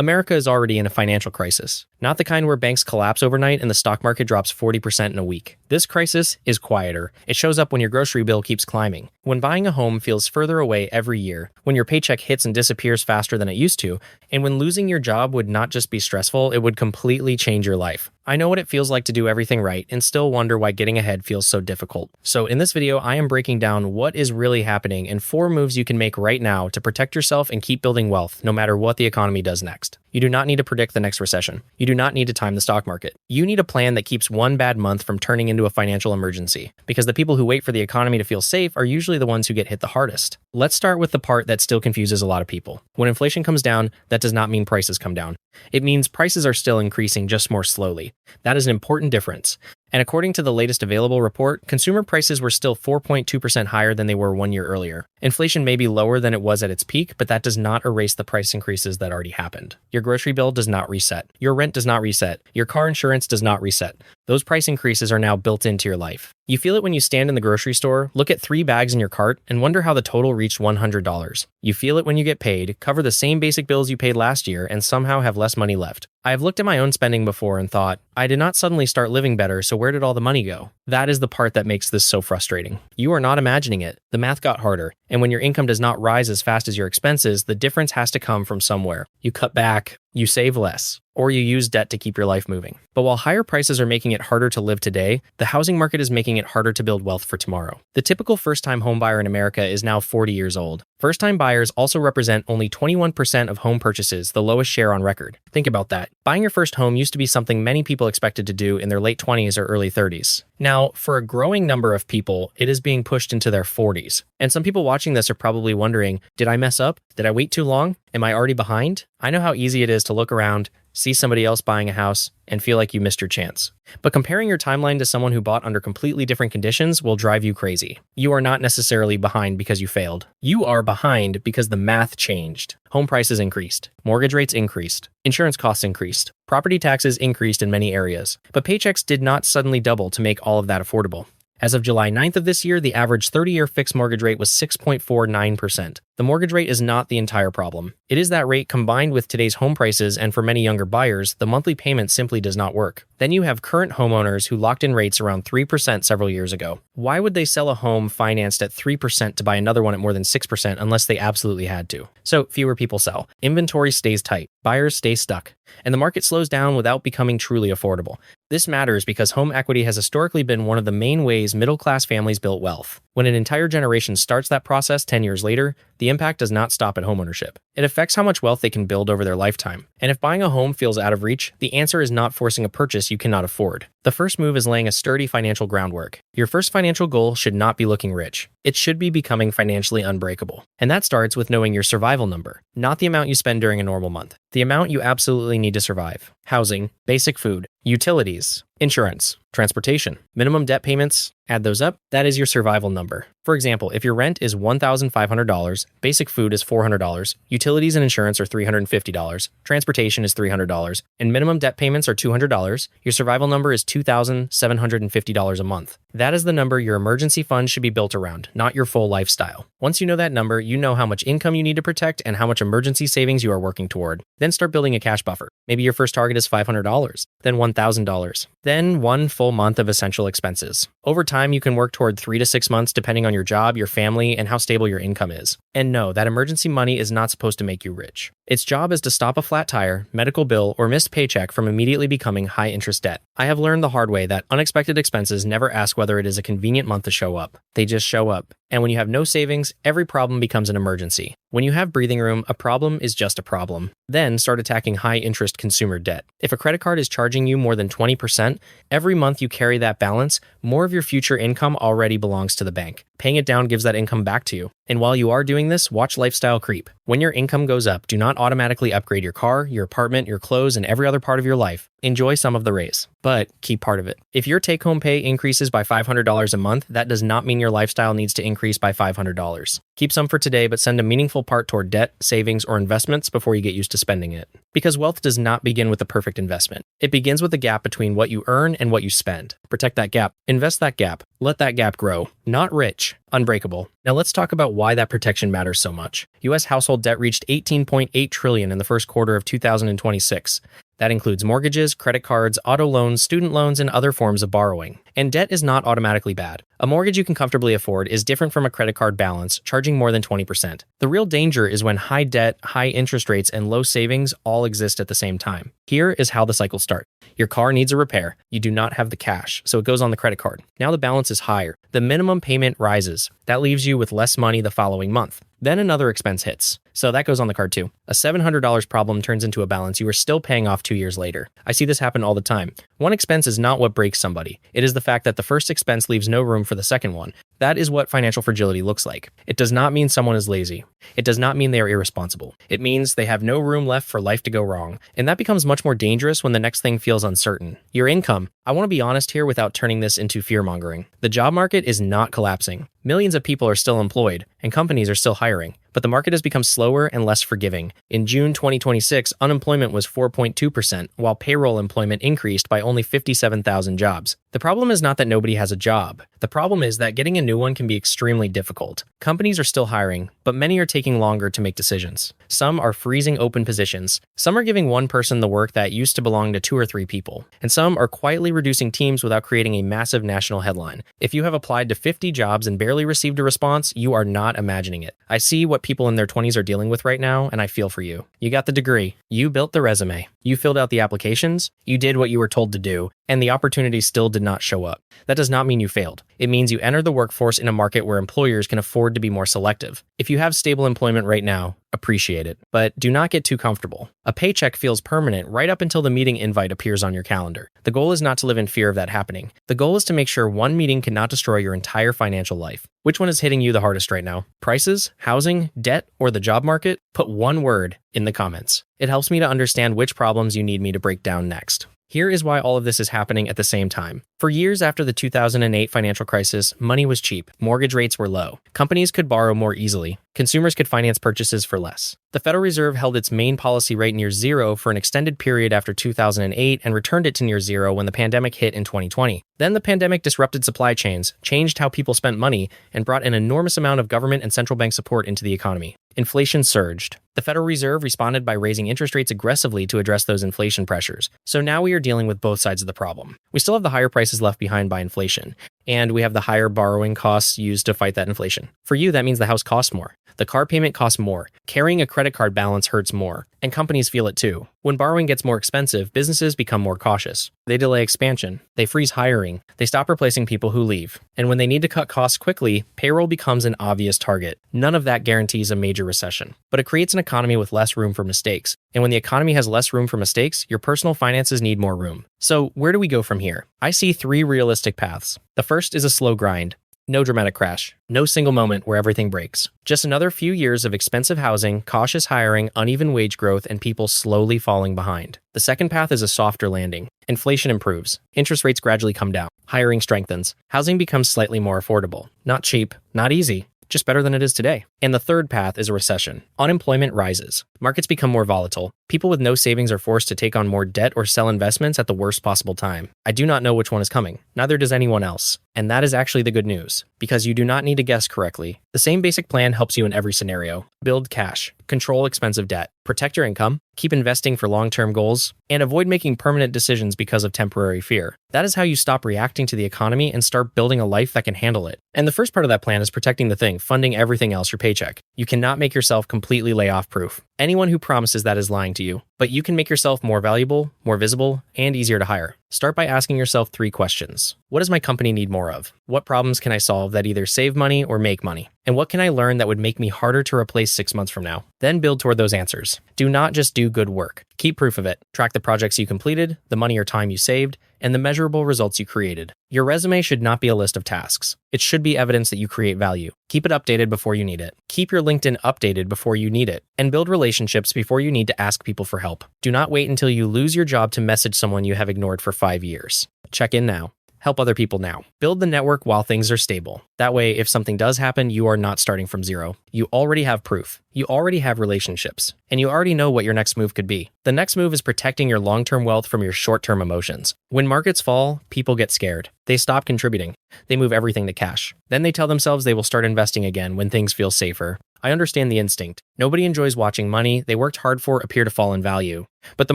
America is already in a financial crisis, not the kind where banks collapse overnight and the stock market drops 40% in a week. This crisis is quieter. It shows up when your grocery bill keeps climbing, when buying a home feels further away every year, when your paycheck hits and disappears faster than it used to, and when losing your job would not just be stressful, it would completely change your life. I know what it feels like to do everything right and still wonder why getting ahead feels so difficult. So in this video, I am breaking down what is really happening and 4 moves you can make right now to protect yourself and keep building wealth no matter what the economy does next. You do not need to predict the next recession. You do not need to time the stock market. You need a plan that keeps one bad month from turning into a financial emergency, because the people who wait for the economy to feel safe are usually the ones who get hit the hardest. Let's start with the part that still confuses a lot of people. When inflation comes down, that does not mean prices come down. It means prices are still increasing, just more slowly. That is an important difference. And according to the latest available report, consumer prices were still 4.2% higher than they were 1 year earlier. Inflation may be lower than it was at its peak, but that does not erase the price increases that already happened. Your grocery bill does not reset. Your rent does not reset. Your car insurance does not reset. Those price increases are now built into your life. You feel it when you stand in the grocery store, look at 3 bags in your cart, and wonder how the total reached $100. You feel it when you get paid, cover the same basic bills you paid last year, and somehow have less money left. I have looked at my own spending before and thought, I did not suddenly start living better, so where did all the money go? That is the part that makes this so frustrating. You are not imagining it. The math got harder, and when your income does not rise as fast as your expenses, the difference has to come from somewhere. You cut back, you save less, or you use debt to keep your life moving. But while higher prices are making it harder to live today, the housing market is making it harder to build wealth for tomorrow. The typical first-time homebuyer in America is now 40 years old. First-time buyers also represent only 21% of home purchases, the lowest share on record. Think about that. Buying your first home used to be something many people expected to do in their late 20s or early 30s. Now, for a growing number of people, it is being pushed into their 40s. And some people watching this are probably wondering, did I mess up? Did I wait too long? Am I already behind? I know how easy it is to look around, see somebody else buying a house, and feel like you missed your chance. But comparing your timeline to someone who bought under completely different conditions will drive you crazy. You are not necessarily behind because you failed. You are behind because the math changed. Home prices increased. Mortgage rates increased. Insurance costs increased. Property taxes increased in many areas. But paychecks did not suddenly double to make all of that affordable. As of July 9th of this year, the average 30-year fixed mortgage rate was 6.49%. The mortgage rate is not the entire problem. It is that rate combined with today's home prices, and for many younger buyers, the monthly payment simply does not work. Then you have current homeowners who locked in rates around 3% several years ago. Why would they sell a home financed at 3% to buy another one at more than 6% unless they absolutely had to? So fewer people sell. Inventory stays tight. Buyers stay stuck. And the market slows down without becoming truly affordable. This matters because home equity has historically been one of the main ways middle-class families built wealth. When an entire generation starts that process 10 years later, the impact does not stop at homeownership. It affects how much wealth they can build over their lifetime. And if buying a home feels out of reach, the answer is not forcing a purchase you cannot afford. The first move is laying a sturdy financial groundwork. Your first financial goal should not be looking rich. It should be becoming financially unbreakable. And that starts with knowing your survival number, not the amount you spend during a normal month. The amount you absolutely need to survive. Housing, basic food, utilities, insurance, transportation, minimum debt payments, add those up, that is your survival number. For example, if your rent is $1,500, basic food is $400, utilities and insurance are $350, transportation is $300, and minimum debt payments are $200, your survival number is $2,750 a month. That is the number your emergency fund should be built around, not your full lifestyle. Once you know that number, you know how much income you need to protect and how much emergency savings you are working toward. Then start building a cash buffer. Maybe your first target is $500, then $1,000, then 1 full month of essential expenses. Over time, you can work toward 3 to 6 months depending on your job, your family, and how stable your income is. And no, that emergency money is not supposed to make you rich. Its job is to stop a flat tire, medical bill, or missed paycheck from immediately becoming high-interest debt. I have learned the hard way that unexpected expenses never ask whether it is a convenient month to show up. They just show up. And when you have no savings, every problem becomes an emergency. When you have breathing room, a problem is just a problem. Then start attacking high-interest consumer debt. If a credit card is charging you more than 20%, every month you carry that balance, more of your future income already belongs to the bank. Paying it down gives that income back to you. And while you are doing this, watch lifestyle creep. When your income goes up, do not automatically upgrade your car, your apartment, your clothes, and every other part of your life. Enjoy some of the raise, but keep part of it. If your take-home pay increases by $500 a month, that does not mean your lifestyle needs to increase by $500. Keep some for today, but send a meaningful part toward debt, savings, or investments before you get used to spending it. Because wealth does not begin with the perfect investment. It begins with the gap between what you earn and what you spend. Protect that gap. Invest that gap. Let that gap grow. Not rich, unbreakable. Now let's talk about why that protection matters so much. US household debt reached $18.8 trillion in the first quarter of 2026. That includes mortgages, credit cards, auto loans, student loans, and other forms of borrowing. And debt is not automatically bad. A mortgage you can comfortably afford is different from a credit card balance, charging more than 20%. The real danger is when high debt, high interest rates, and low savings all exist at the same time. Here is how the cycle starts. Your car needs a repair. You do not have the cash, so it goes on the credit card. Now the balance is higher. The minimum payment rises. That leaves you with less money the following month. Then another expense hits, so that goes on the card too. A $700 problem turns into a balance you are still paying off 2 years later. I see this happen all the time. One expense is not what breaks somebody. It is the fact that the first expense leaves no room for the second one. That is what financial fragility looks like. It does not mean someone is lazy. It does not mean they are irresponsible. It means they have no room left for life to go wrong. And that becomes much more dangerous when the next thing feels uncertain. Your income. I want to be honest here without turning this into fear-mongering. The job market is not collapsing. Millions of people are still employed, and companies are still hiring. But the market has become slower and less forgiving. In June 2026, unemployment was 4.2%, while payroll employment increased by only 57,000 jobs. The problem is not that nobody has a job. The problem is that getting a new one can be extremely difficult. Companies are still hiring, but many are taking longer to make decisions. Some are freezing open positions. Some are giving one person the work that used to belong to 2 or 3 people. And some are quietly reducing teams without creating a massive national headline. If you have applied to 50 jobs and barely received a response, you are not imagining it. I see what people in their 20s are dealing with right now, and I feel for you. You got the degree. You built the resume. You filled out the applications. You did what you were told to do, and the opportunity still did not show up. That does not mean you failed. It means you enter the workforce in a market where employers can afford to be more selective. If you have stable employment right now, appreciate it, but do not get too comfortable. A paycheck feels permanent right up until the meeting invite appears on your calendar. The goal is not to live in fear of that happening. The goal is to make sure one meeting cannot destroy your entire financial life. Which one is hitting you the hardest right now? Prices, housing, debt, or the job market? Put one word in the comments. It helps me to understand which problems you need me to break down next. Here is why all of this is happening at the same time. For years after the 2008 financial crisis, money was cheap, mortgage rates were low, companies could borrow more easily, consumers could finance purchases for less. The Federal Reserve held its main policy rate near zero for an extended period after 2008 and returned it to near zero when the pandemic hit in 2020. Then the pandemic disrupted supply chains, changed how people spent money, and brought an enormous amount of government and central bank support into the economy. Inflation surged. The Federal Reserve responded by raising interest rates aggressively to address those inflation pressures. So now we are dealing with both sides of the problem. We still have the higher prices left behind by inflation, and we have the higher borrowing costs used to fight that inflation. For you, that means the house costs more. The car payment costs more. Carrying a credit card balance hurts more. And companies feel it too. When borrowing gets more expensive, businesses become more cautious. They delay expansion. They freeze hiring. They stop replacing people who leave. And when they need to cut costs quickly, payroll becomes an obvious target. None of that guarantees a major recession. But it creates an economy with less room for mistakes. And when the economy has less room for mistakes, your personal finances need more room. So where do we go from here? I see 3 realistic paths. The first is a slow grind. No dramatic crash. No single moment where everything breaks. Just another few years of expensive housing, cautious hiring, uneven wage growth, and people slowly falling behind. The second path is a softer landing. Inflation improves. Interest rates gradually come down. Hiring strengthens. Housing becomes slightly more affordable. Not cheap, not easy, just better than it is today. And the third path is a recession. Unemployment rises. Markets become more volatile. People with no savings are forced to take on more debt or sell investments at the worst possible time. I do not know which one is coming. Neither does anyone else. And that is actually the good news, because you do not need to guess correctly. The same basic plan helps you in every scenario. Build cash, control expensive debt, protect your income, keep investing for long-term goals, and avoid making permanent decisions because of temporary fear. That is how you stop reacting to the economy and start building a life that can handle it. And the first part of that plan is protecting the thing, funding everything else, your paycheck. You cannot make yourself completely layoff-proof. Anyone who promises that is lying to you. But you can make yourself more valuable, more visible, and easier to hire. Start by asking yourself 3 questions. What does my company need more of? What problems can I solve that either save money or make money? And what can I learn that would make me harder to replace 6 months from now? Then build toward those answers. Do not just do good work. Keep proof of it. Track the projects you completed, the money or time you saved, and the measurable results you created. Your resume should not be a list of tasks. It should be evidence that you create value. Keep it updated before you need it. Keep your LinkedIn updated before you need it. And build relationships before you need to ask people for help. Do not wait until you lose your job to message someone you have ignored for 5 years. Check in now. Help other people now. Build the network while things are stable. That way, if something does happen, you are not starting from zero. You already have proof. You already have relationships, and you already know what your next move could be. The next move is protecting your long-term wealth from your short-term emotions. When markets fall, people get scared. They stop contributing. They move everything to cash. Then they tell themselves they will start investing again when things feel safer. I understand the instinct. Nobody enjoys watching money they worked hard for appear to fall in value. But the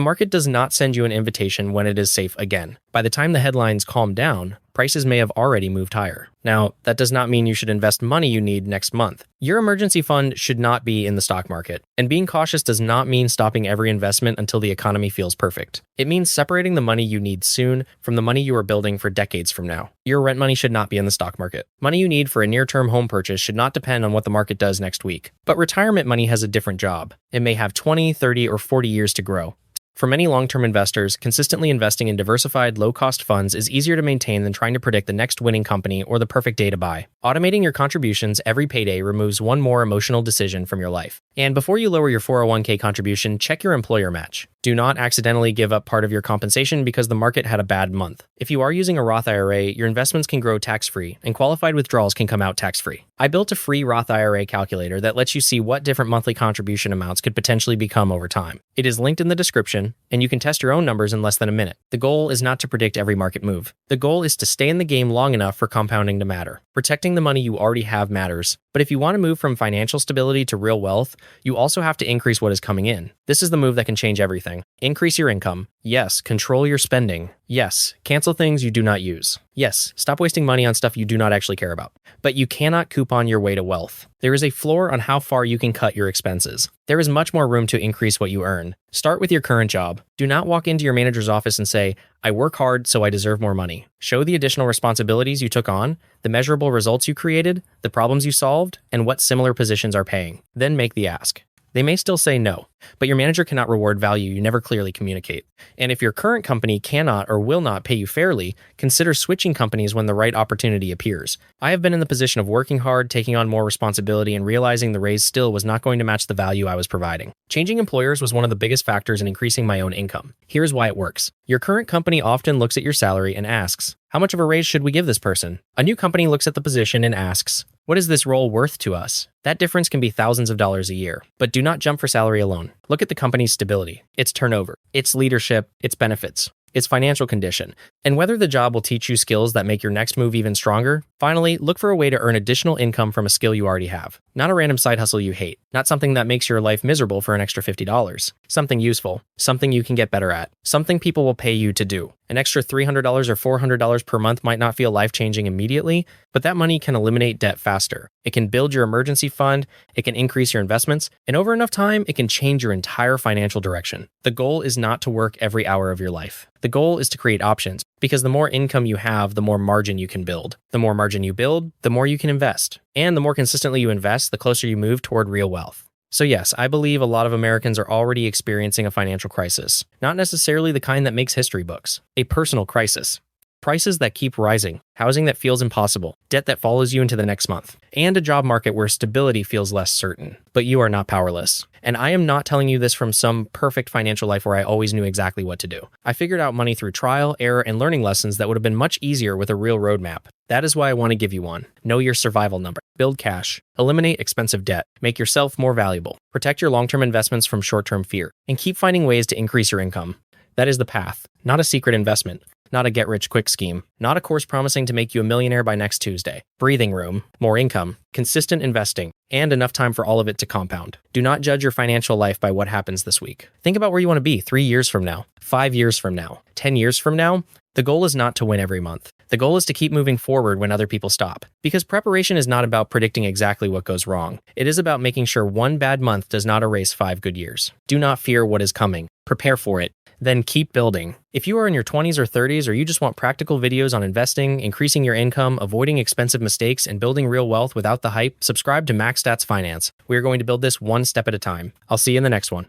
market does not send you an invitation when it is safe again. By the time the headlines calm down, prices may have already moved higher. Now, that does not mean you should invest money you need next month. Your emergency fund should not be in the stock market. And being cautious does not mean stopping every investment until the economy feels perfect. It means separating the money you need soon from the money you are building for decades from now. Your rent money should not be in the stock market. Money you need for a near-term home purchase should not depend on what the market does next week. But retirement money has a different job. It may have 20, 30, or 40 years to grow. For many long-term investors, consistently investing in diversified, low-cost funds is easier to maintain than trying to predict the next winning company or the perfect day to buy. Automating your contributions every payday removes one more emotional decision from your life. And before you lower your 401k contribution, check your employer match. Do not accidentally give up part of your compensation because the market had a bad month. If you are using a Roth IRA, your investments can grow tax-free, and qualified withdrawals can come out tax-free. I built a free Roth IRA calculator that lets you see what different monthly contribution amounts could potentially become over time. It is linked in the description, and you can test your own numbers in less than a minute. The goal is not to predict every market move. The goal is to stay in the game long enough for compounding to matter. Protecting the money you already have matters, but if you want to move from financial stability to real wealth, you also have to increase what is coming in. This is the move that can change everything. Increase your income. Yes, control your spending. Yes, cancel things you do not use. Yes, stop wasting money on stuff you do not actually care about. But you cannot coupon your way to wealth. There is a floor on how far you can cut your expenses. There is much more room to increase what you earn. Start with your current job. Do not walk into your manager's office and say, "I work hard, so I deserve more money." Show the additional responsibilities you took on, the measurable results you created, the problems you solved, and what similar positions are paying. Then make the ask. They may still say no, but your manager cannot reward value you never clearly communicate. And if your current company cannot or will not pay you fairly, consider switching companies when the right opportunity appears. I have been in the position of working hard, taking on more responsibility, and realizing the raise still was not going to match the value I was providing. Changing employers was one of the biggest factors in increasing my own income. Here's why it works. Your current company often looks at your salary and asks, "How much of a raise should we give this person?" A new company looks at the position and asks, "What is this role worth to us?" That difference can be thousands of dollars a year. But do not jump for salary alone. Look at the company's stability, its turnover, its leadership, its benefits, its financial condition, and whether the job will teach you skills that make your next move even stronger. Finally, look for a way to earn additional income from a skill you already have. Not a random side hustle you hate, not something that makes your life miserable for an extra $50. Something useful, something you can get better at, something people will pay you to do. An extra $300 or $400 per month might not feel life-changing immediately, but that money can eliminate debt faster. It can build your emergency fund, it can increase your investments, and over enough time, it can change your entire financial direction. The goal is not to work every hour of your life. The goal is to create options, because the more income you have, the more margin you can build. The more margin you build, the more you can invest. And the more consistently you invest, the closer you move toward real wealth. So yes, I believe a lot of Americans are already experiencing a financial crisis. Not necessarily the kind that makes history books. A personal crisis. Prices that keep rising, housing that feels impossible, debt that follows you into the next month, and a job market where stability feels less certain. But you are not powerless. And I am not telling you this from some perfect financial life where I always knew exactly what to do. I figured out money through trial, error, and learning lessons that would have been much easier with a real roadmap. That is why I want to give you one. Know your survival number. Build cash. Eliminate expensive debt. Make yourself more valuable. Protect your long-term investments from short-term fear. And keep finding ways to increase your income. That is the path, not a secret investment. Not a get-rich-quick scheme. Not a course promising to make you a millionaire by next Tuesday. Breathing room, more income, consistent investing, and enough time for all of it to compound. Do not judge your financial life by what happens this week. Think about where you want to be 3 years from now, 5 years from now, 10 years from now. The goal is not to win every month. The goal is to keep moving forward when other people stop. Because preparation is not about predicting exactly what goes wrong. It is about making sure one bad month does not erase 5 good years. Do not fear what is coming. Prepare for it. Then keep building. If you are in your 20s or 30s, or you just want practical videos on investing, increasing your income, avoiding expensive mistakes, and building real wealth without the hype, subscribe to Max Stats Finance. We are going to build this one step at a time. I'll see you in the next one.